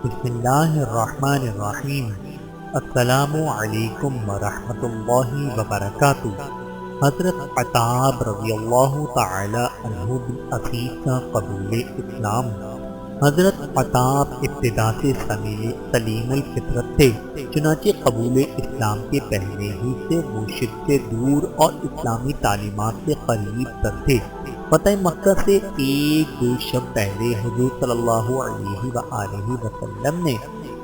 بسم اللہ الرحمن الرحیم۔ السلام علیکم ورحمۃ اللہ وبرکاتہ۔ حضرت عطاب رضی اللہ تعالی عنہ بن عفیف کا قبول اسلام۔ حضرت عطاب ابتدا سے سلیم الفطرت تھے، چنانچہ قبول اسلام کے پہلے ہی سے وہ شرک سے دور اور اسلامی تعلیمات سے قریب تر تھے۔ فتح مکہ سے ایک دو شب پہلے حضور صلی اللہ علیہ وآلہ وسلم نے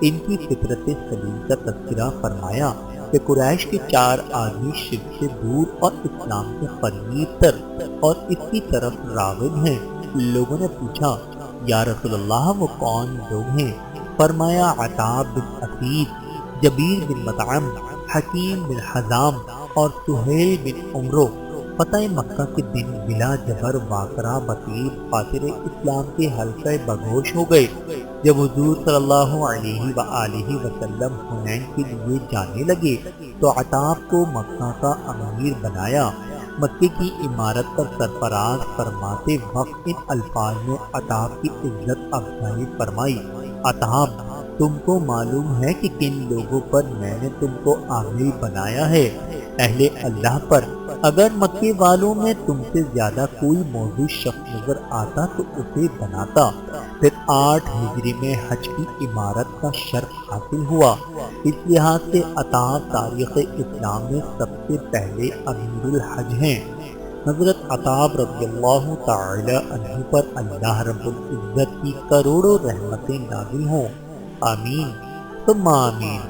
ان کی فطرت سلیم کا تذکرہ فرمایا کہ قریش کے 4 آدمی شرک سے دور اور اسلام کے قریب تر اور اس کی طرف راغب ہیں۔ لوگوں نے پوچھا، یا رسول اللہ وہ کون لوگ ہیں؟ فرمایا، عطاب بن عفیف، جبیر بن مطعم، حکیم بن حزام اور سہیل بن عمرو۔ فتح مکہ کے دن بلا جبر واقرہ بطیر خاطر اسلام کے حلقہ بگوش ہو گئے۔ جب حضور صلی اللہ علیہ وآلہ وسلم حنین کے لیے جانے لگے تو عطاب کو مکہ کا امیر بنایا۔ مکے کی عمارت پر سرفراز فرماتے وقت ان الفاظ میں عطاب کی عزت افزائی فرمائی، عطاب، تم کو معلوم ہے کہ کن لوگوں پر میں نے تم کو امیر بنایا ہے؟ اہل اللہ پر۔ اگر مکے والوں میں تم سے زیادہ کوئی موضوع شخص نظر آتا تو اسے بناتا۔ پھر 8 ہجری میں حج کی عمارت کا شرف حاصل ہوا۔ اس لحاظ سے عطاب تاریخ اسلام میں سب سے پہلے امیر الحج ہیں۔ حضرت عطاب رضی اللہ تعالی عنہ پر اللہ رب العزت کی کروڑوں رحمتیں نازل ہوں، آمین ثم آمین۔